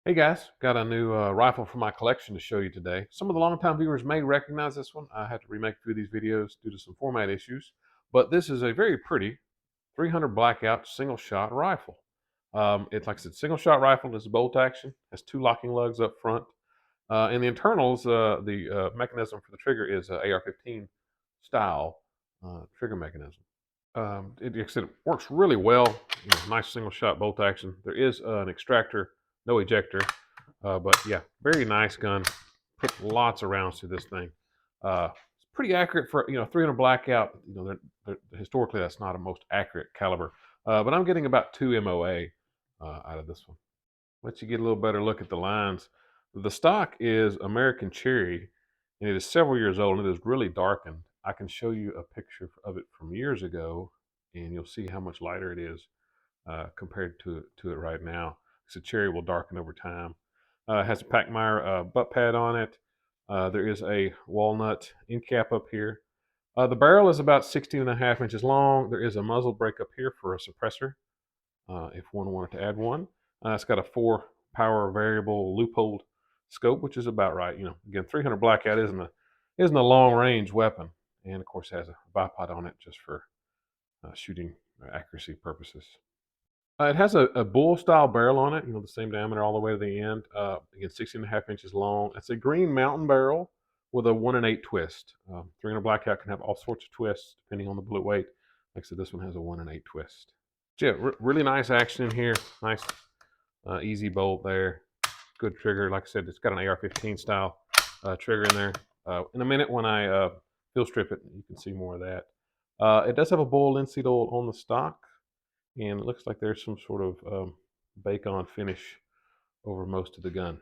Hey guys, got a new rifle for my collection to show you today. Some of the longtime viewers may recognize this one. I had to remake a few of these videos due to some format issues, but this is a very pretty 300 Blackout single shot rifle. It's like I said, single shot rifle is bolt action, has two locking lugs up front. In the internals, the mechanism for the trigger is AR-15 style trigger mechanism. Like I said, it works really well. Nice single shot bolt action. There is an extractor, no ejector. But yeah, very nice gun. Put lots of rounds through this thing. It's pretty accurate for 300 Blackout. Historically that's not a most accurate caliber, but I'm getting about 2 MOA out of this one. Let you get a little better look at the lines. The stock is American Cherry, and it is several years old, and it is really darkened. I can show you a picture of it from years ago, and you'll see how much lighter it is compared to it right now. So cherry will darken over time. It has a Packmeyer butt pad on it. There is a walnut endcap up here. The barrel is about 16.5 inches long. There is a muzzle brake up here for a suppressor, if one wanted to add one. It's got a 4-power variable Leupold scope, which is about right. Again, 300 Blackout isn't a long range weapon, and of course has a bipod on it just for shooting accuracy purposes. It has a bull style barrel on it, the same diameter all the way to the end. Again, 16.5 inches long. It's a green mountain barrel with a 1 1/8 twist. 300 Blackout can have all sorts of twists depending on the bullet weight. Like I said, this one has a 1 1/8 twist. Yeah, really nice action in here. Nice, easy bolt there. Good trigger. Like I said, it's got an AR-15 style trigger in there. In a minute, when I field strip it, you can see more of that. It does have a bull linseed oil on the stock, and it looks like there's some sort of bake-on finish over most of the gun.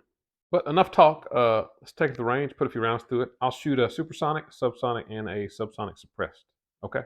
But enough talk. Let's take it to the range, put a few rounds through it. I'll shoot a supersonic, subsonic, and a subsonic suppressed. Okay.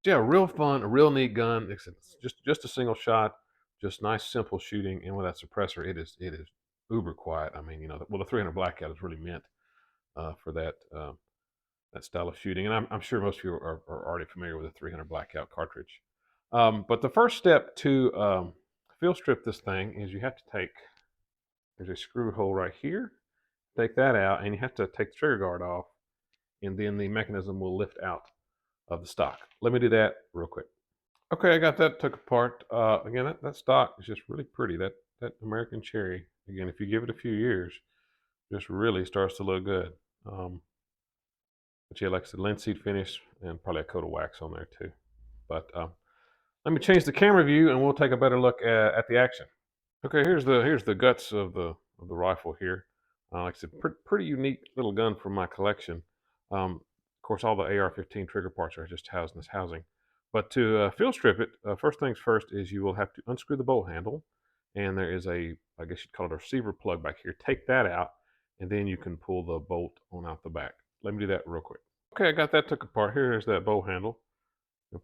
Yeah, real fun, a real neat gun. It's just a single shot, just nice, simple shooting. And with that suppressor, it is uber quiet. I mean, the 300 Blackout is really meant for that style of shooting. And I'm sure most of you are already familiar with the 300 Blackout cartridge. But the first step to field strip this thing is you have to take. There's a screw hole right here. Take that out, and you have to take the trigger guard off, and then the mechanism will lift out of the stock. Let me do that real quick. Okay, I got that took apart. Again, that stock is just really pretty. That American Cherry, again, if you give it a few years, just really starts to look good. But yeah, like I said, linseed finish and probably a coat of wax on there too. But let me change the camera view and we'll take a better look at the action. Okay, here's the guts of the rifle here. Like I said, pretty unique little gun from my collection. Of course, all the AR-15 trigger parts are just housed in this housing. But to field strip it, first things first is you will have to unscrew the bolt handle, and there is I guess you'd call it a receiver plug back here. Take that out, and then you can pull the bolt on out the back. Let me do that real quick. Okay, I got that took apart. Here's that bolt handle.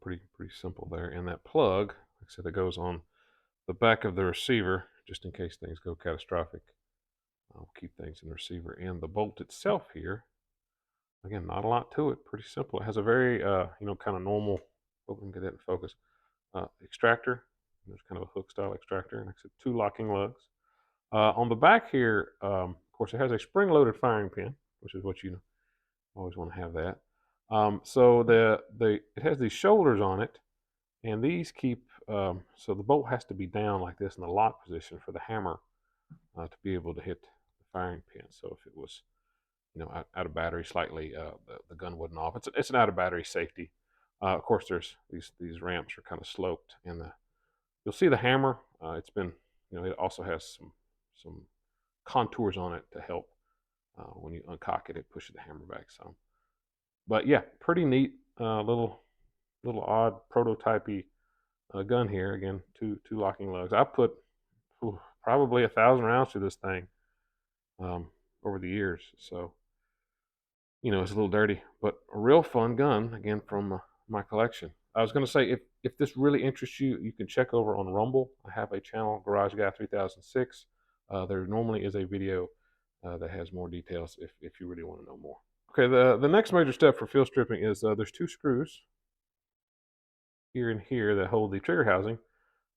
Pretty simple there, and that plug, like I said, that goes on the back of the receiver, just in case things go catastrophic. I'll keep things in the receiver. And the bolt itself here, again, not a lot to it. Pretty simple. It has a very, kind of normal, hope we can get that in focus, extractor. There's kind of a hook style extractor. And like I said, 2 locking lugs. On the back here, of course, it has a spring-loaded firing pin, which is what you always want to have that. So it has these shoulders on it, and these keep, so the bolt has to be down like this in the lock position for the hammer to be able to hit the firing pin. So if it was, out of battery slightly, the gun wouldn't off. It's an out of battery safety. Of course, there's these ramps are kind of sloped, and you'll see the hammer. It's been, it also has some contours on it to help when you uncock it. It pushes the hammer back some. But yeah, pretty neat little little odd prototypey gun here. Again, two locking lugs. I put probably 1,000 rounds through this thing um, over the years. So it's a little dirty, but a real fun gun again from my collection. I was going to say if this really interests you, you can check over on Rumble. I have a channel, Garage Guy 3006. There normally is a video that has more details if you really want to know more. Okay, the next major step for field stripping is there's two screws here and here that hold the trigger housing.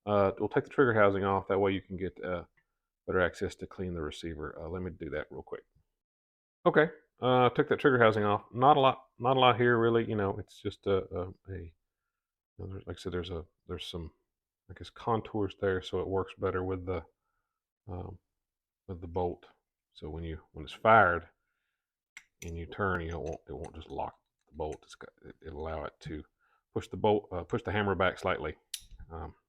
We'll take the trigger housing off. That way you can get better access to clean the receiver. Let me do that real quick. Okay, took that trigger housing off. Not a lot here really. It's just like I said, there's some, I guess, contours there, so it works better um, with the bolt. So when it's fired and you turn, it won't just lock the bolt. It'll allow it to push the hammer back slightly,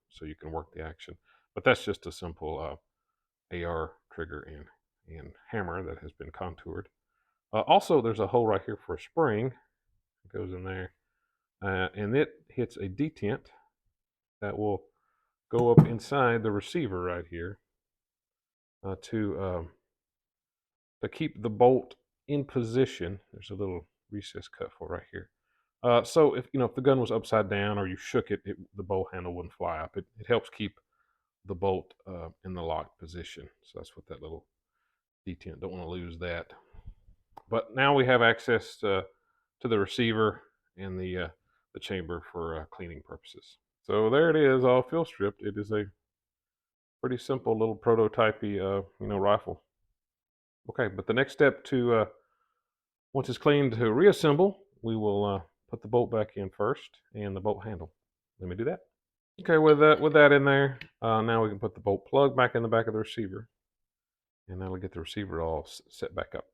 so you can work the action. But that's just a simple AR trigger and hammer that has been contoured. Also, there's a hole right here for a spring. It goes in there, and it hits a detent that will go up inside the receiver right here to keep the bolt in position. There's a little recess cut for right here. So if the gun was upside down or you shook it, the bolt handle wouldn't fly up. It helps keep the bolt in the locked position. So that's what that little detent. Don't want to lose that. But now we have access to the receiver and the chamber for cleaning purposes. So there it is, all field stripped. It is a pretty simple little prototypey rifle. Okay, but the next step to once it's cleaned, to reassemble, we will put the bolt back in first and the bolt handle. Let me do that. Okay, with that in there, now we can put the bolt plug back in the back of the receiver, and that'll get the receiver all set back up.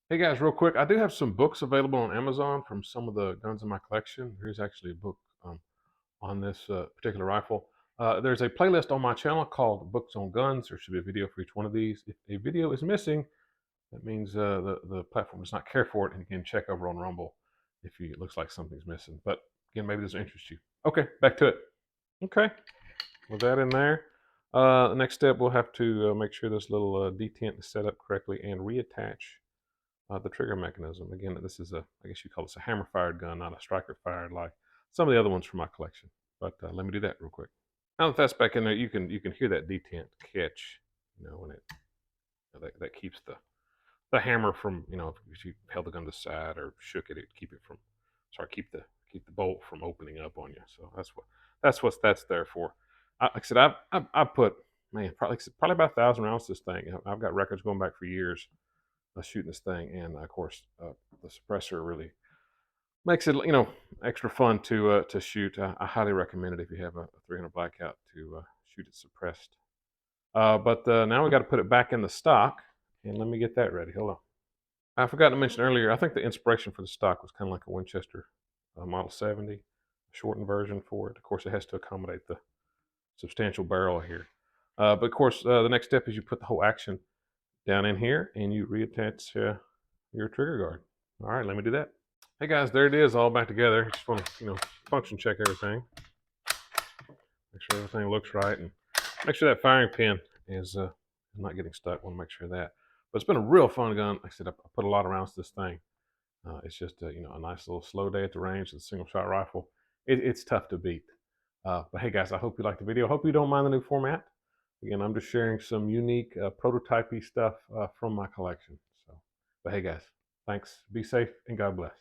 Hey guys, real quick, I do have some books available on Amazon from some of the guns in my collection. Here's actually a book on this particular rifle. There's a playlist on my channel called Books on Guns. There should be a video for each one of these. If a video is missing, that means the platform does not care for it. And again, check over on Rumble if it looks like something's missing. But again, maybe this will interest you. Okay, back to it. Okay, with that in there, the next step we'll have to make sure this little detent is set up correctly and reattach the trigger mechanism. Again, this is I guess you call this a hammer-fired gun, not a striker-fired like some of the other ones from my collection. But let me do that real quick. Now that that's back in there, you can hear that detent catch. When it that keeps the hammer from if you held the gun to the side or shook it, keep keep the bolt from opening up on you. So that's there for. Like I said, I put probably about 1,000 rounds to this thing. I've got records going back for years shooting this thing, and of course the suppressor really makes it extra fun to shoot. I highly recommend it if you have a 300 Blackout to shoot it suppressed. But now we got to put it back in the stock, and let me get that ready. Hold on. I forgot to mention earlier, I think the inspiration for the stock was kind of like a Winchester Model 70, a shortened version for it. Of course, it has to accommodate the substantial barrel here. But of course, the next step is you put the whole action down in here and you reattach your trigger guard. All right, let me do that. Hey guys, there it is, all back together. Just want to function check everything, make sure everything looks right, and make sure that firing pin is not getting stuck. Want to make sure of that. But it's been a real fun gun. Like I said, I put a lot of rounds to this thing. It's just a nice little slow day at the range. It's a single shot rifle. It's tough to beat. But hey guys, I hope you liked the video. Hope you don't mind the new format. Again, I'm just sharing some unique prototypey stuff from my collection. But hey guys, thanks. Be safe and God bless.